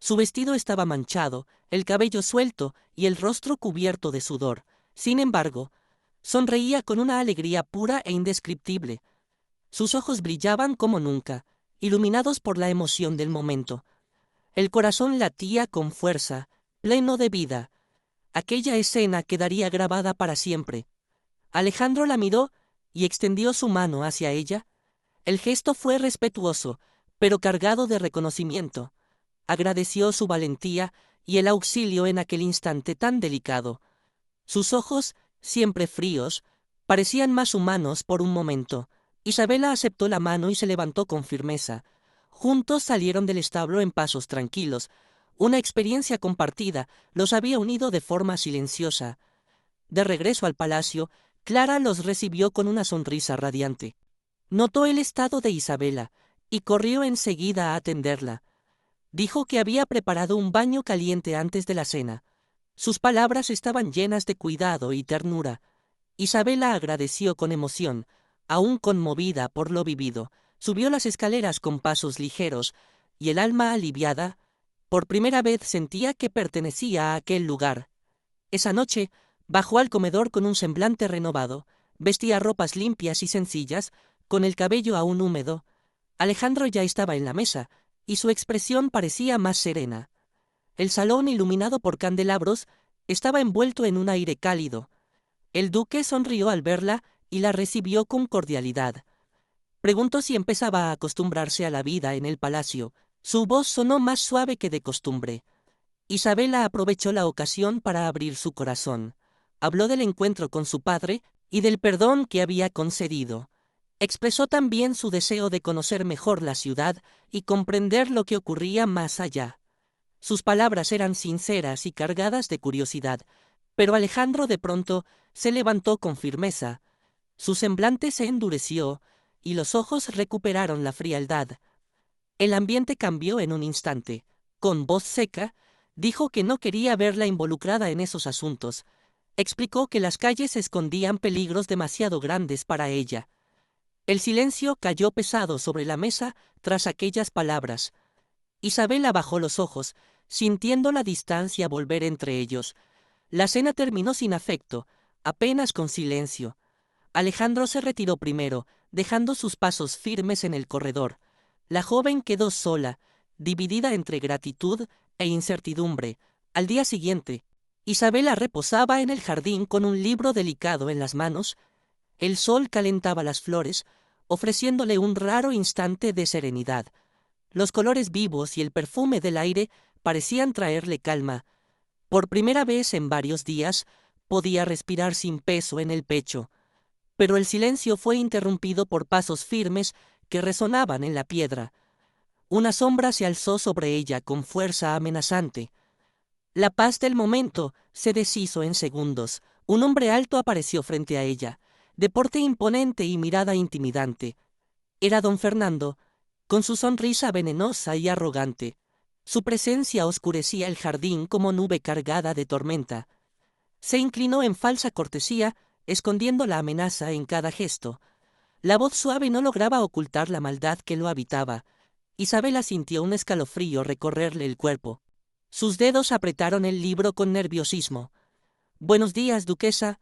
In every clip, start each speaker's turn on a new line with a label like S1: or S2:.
S1: Su vestido estaba manchado, el cabello suelto y el rostro cubierto de sudor. Sin embargo, sonreía con una alegría pura e indescriptible. Sus ojos brillaban como nunca, iluminados por la emoción del momento. El corazón latía con fuerza, pleno de vida. Aquella escena quedaría grabada para siempre. Alejandro la miró y extendió su mano hacia ella. El gesto fue respetuoso, pero cargado de reconocimiento. Agradeció su valentía y el auxilio en aquel instante tan delicado. Sus ojos, siempre fríos, parecían más humanos por un momento. Isabela aceptó la mano y se levantó con firmeza. Juntos salieron del establo en pasos tranquilos. Una experiencia compartida los había unido de forma silenciosa. De regreso al palacio, Clara los recibió con una sonrisa radiante. Notó el estado de Isabela y corrió enseguida a atenderla. Dijo que había preparado un baño caliente antes de la cena. Sus palabras estaban llenas de cuidado y ternura. Isabela agradeció con emoción, aún conmovida por lo vivido. Subió las escaleras con pasos ligeros, y el alma aliviada, por primera vez sentía que pertenecía a aquel lugar. Esa noche, bajó al comedor con un semblante renovado. Vestía ropas limpias y sencillas, con el cabello aún húmedo. Alejandro ya estaba en la mesa, y su expresión parecía más serena. El salón, iluminado por candelabros, estaba envuelto en un aire cálido. El duque sonrió al verla y la recibió con cordialidad. Preguntó si empezaba a acostumbrarse a la vida en el palacio. Su voz sonó más suave que de costumbre. Isabela aprovechó la ocasión para abrir su corazón. Habló del encuentro con su padre y del perdón que había concedido. Expresó también su deseo de conocer mejor la ciudad y comprender lo que ocurría más allá. Sus palabras eran sinceras y cargadas de curiosidad, pero Alejandro de pronto se levantó con firmeza. Su semblante se endureció y los ojos recuperaron la frialdad. El ambiente cambió en un instante. Con voz seca, dijo que no quería verla involucrada en esos asuntos. Explicó que las calles escondían peligros demasiado grandes para ella. El silencio cayó pesado sobre la mesa tras aquellas palabras. Isabela bajó los ojos, sintiendo la distancia volver entre ellos. La cena terminó sin afecto, apenas con silencio. Alejandro se retiró primero, dejando sus pasos firmes en el corredor. La joven quedó sola, dividida entre gratitud e incertidumbre. Al día siguiente, Isabela reposaba en el jardín con un libro delicado en las manos. El sol calentaba las flores, ofreciéndole un raro instante de serenidad. Los colores vivos y el perfume del aire parecían traerle calma. Por primera vez en varios días podía respirar sin peso en el pecho. Pero el silencio fue interrumpido por pasos firmes que resonaban en la piedra. Una sombra se alzó sobre ella con fuerza amenazante. La paz del momento se deshizo en segundos. Un hombre alto apareció frente a ella, de porte imponente y mirada intimidante. Era don Fernando, con su sonrisa venenosa y arrogante. Su presencia oscurecía el jardín como nube cargada de tormenta. Se inclinó en falsa cortesía, escondiendo la amenaza en cada gesto. La voz suave no lograba ocultar la maldad que lo habitaba. Isabela sintió un escalofrío recorrerle el cuerpo. Sus dedos apretaron el libro con nerviosismo. «Buenos días, duquesa»,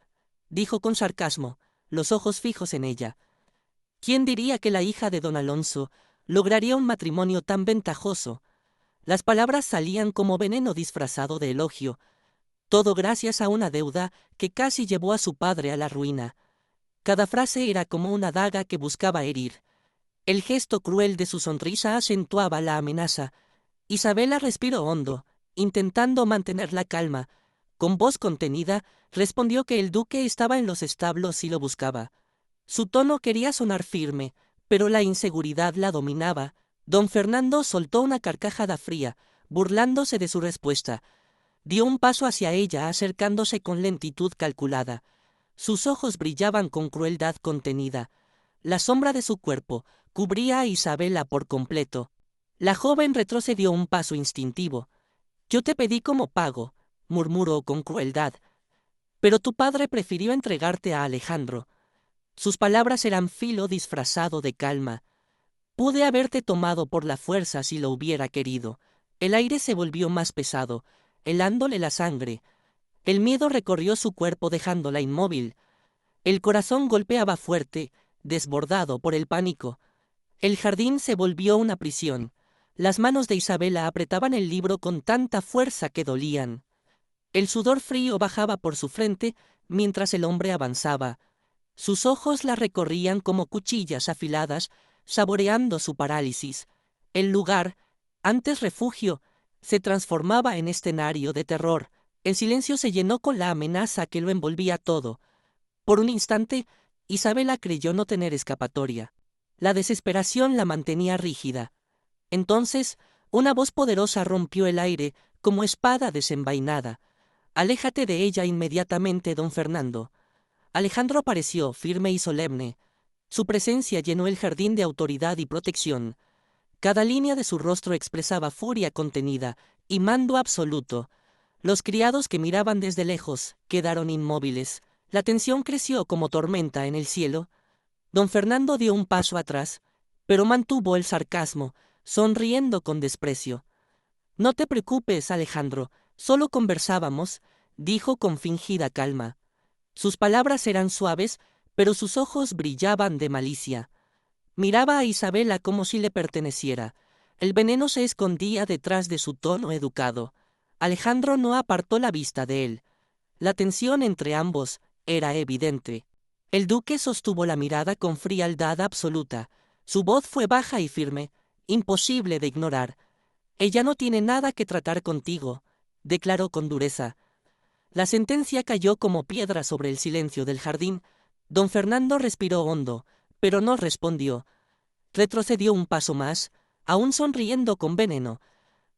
S1: dijo con sarcasmo, los ojos fijos en ella. ¿Quién diría que la hija de don Alonso lograría un matrimonio tan ventajoso? Las palabras salían como veneno disfrazado de elogio. Todo gracias a una deuda que casi llevó a su padre a la ruina. Cada frase era como una daga que buscaba herir. El gesto cruel de su sonrisa acentuaba la amenaza. Isabela respiró hondo, intentando mantener la calma. Con voz contenida, respondió que el duque estaba en los establos y lo buscaba. Su tono quería sonar firme, pero la inseguridad la dominaba. Don Fernando soltó una carcajada fría, burlándose de su respuesta. Dio un paso hacia ella, acercándose con lentitud calculada. Sus ojos brillaban con crueldad contenida. La sombra de su cuerpo cubría a Isabela por completo. La joven retrocedió un paso instintivo. «Yo te pedí como pago», murmuró con crueldad. «Pero tu padre prefirió entregarte a Alejandro». Sus palabras eran filo disfrazado de calma. «Pude haberte tomado por la fuerza si lo hubiera querido. El aire se volvió más pesado, helándole la sangre. El miedo recorrió su cuerpo dejándola inmóvil. El corazón golpeaba fuerte, desbordado por el pánico. El jardín se volvió una prisión. Las manos de Isabela apretaban el libro con tanta fuerza que dolían. El sudor frío bajaba por su frente mientras el hombre avanzaba. Sus ojos la recorrían como cuchillas afiladas, saboreando su parálisis. El lugar, antes refugio, se transformaba en escenario de terror. El silencio se llenó con la amenaza que lo envolvía todo. Por un instante, Isabela creyó no tener escapatoria. La desesperación la mantenía rígida. Entonces, una voz poderosa rompió el aire como espada desenvainada. «Aléjate de ella inmediatamente, don Fernando». Alejandro apareció, firme y solemne. Su presencia llenó el jardín de autoridad y protección. Cada línea de su rostro expresaba furia contenida y mando absoluto. Los criados que miraban desde lejos quedaron inmóviles. La tensión creció como tormenta en el cielo. Don Fernando dio un paso atrás, pero mantuvo el sarcasmo, sonriendo con desprecio. «No te preocupes, Alejandro, solo conversábamos», dijo con fingida calma. Sus palabras eran suaves, pero sus ojos brillaban de malicia. Miraba a Isabela como si le perteneciera. El veneno se escondía detrás de su tono educado. Alejandro no apartó la vista de él. La tensión entre ambos era evidente. El duque sostuvo la mirada con frialdad absoluta. Su voz fue baja y firme, imposible de ignorar. «Ella no tiene nada que tratar contigo», declaró con dureza. La sentencia cayó como piedra sobre el silencio del jardín. Don Fernando respiró hondo, pero no respondió. Retrocedió un paso más, aún sonriendo con veneno.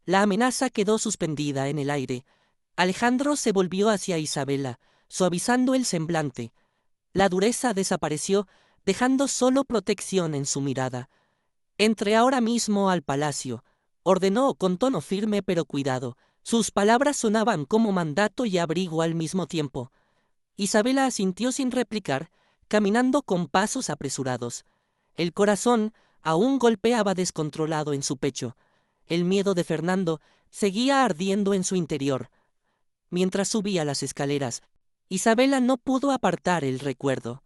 S1: La amenaza quedó suspendida en el aire. Alejandro se volvió hacia Isabela, suavizando el semblante. La dureza desapareció, dejando solo protección en su mirada. «Entre ahora mismo al palacio», ordenó con tono firme pero cuidado. Sus palabras sonaban como mandato y abrigo al mismo tiempo. Isabela asintió sin replicar, caminando con pasos apresurados. El corazón aún golpeaba descontrolado en su pecho. El miedo de Fernando seguía ardiendo en su interior. Mientras subía las escaleras, Isabela no pudo apartar el recuerdo.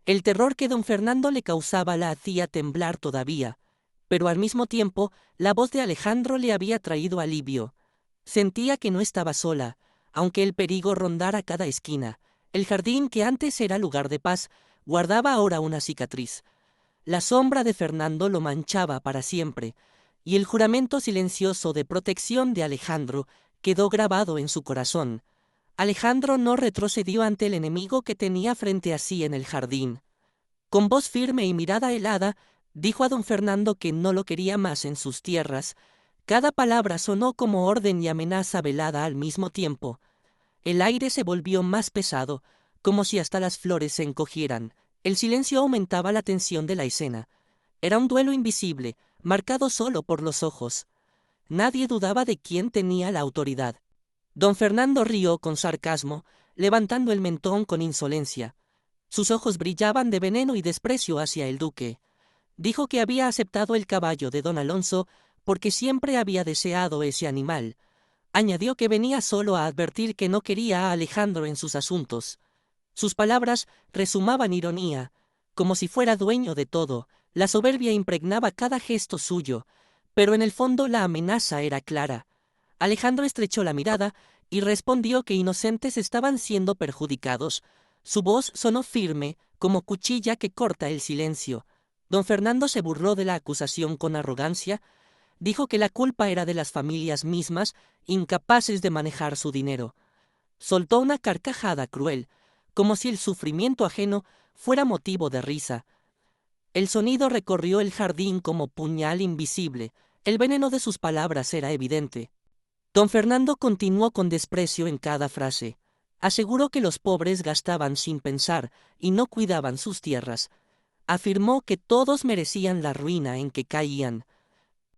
S1: El terror que don Fernando le causaba la hacía temblar todavía, pero al mismo tiempo la voz de Alejandro le había traído alivio. Sentía que no estaba sola, aunque el peligro rondara cada esquina. El jardín, que antes era lugar de paz, guardaba ahora una cicatriz. La sombra de Fernando lo manchaba para siempre, y el juramento silencioso de protección de Alejandro quedó grabado en su corazón. Alejandro no retrocedió ante el enemigo que tenía frente a sí en el jardín. Con voz firme y mirada helada, dijo a don Fernando que no lo quería más en sus tierras. Cada palabra sonó como orden y amenaza velada al mismo tiempo. El aire se volvió más pesado, como si hasta las flores se encogieran. El silencio aumentaba la tensión de la escena. Era un duelo invisible, marcado solo por los ojos. Nadie dudaba de quién tenía la autoridad. Don Fernando rió con sarcasmo, levantando el mentón con insolencia. Sus ojos brillaban de veneno y desprecio hacia el duque. Dijo que había aceptado el caballo de don Alonso porque siempre había deseado ese animal. Añadió que venía solo a advertir que no quería a Alejandro en sus asuntos. Sus palabras rezumaban ironía, como si fuera dueño de todo. La soberbia impregnaba cada gesto suyo, pero en el fondo la amenaza era clara. Alejandro estrechó la mirada y respondió que inocentes estaban siendo perjudicados. Su voz sonó firme, como cuchilla que corta el silencio. Don Fernando se burló de la acusación con arrogancia. Dijo que la culpa era de las familias mismas, incapaces de manejar su dinero. Soltó una carcajada cruel, como si el sufrimiento ajeno fuera motivo de risa. El sonido recorrió el jardín como puñal invisible. El veneno de sus palabras era evidente. Don Fernando continuó con desprecio en cada frase. Aseguró que los pobres gastaban sin pensar y no cuidaban sus tierras. Afirmó que todos merecían la ruina en que caían.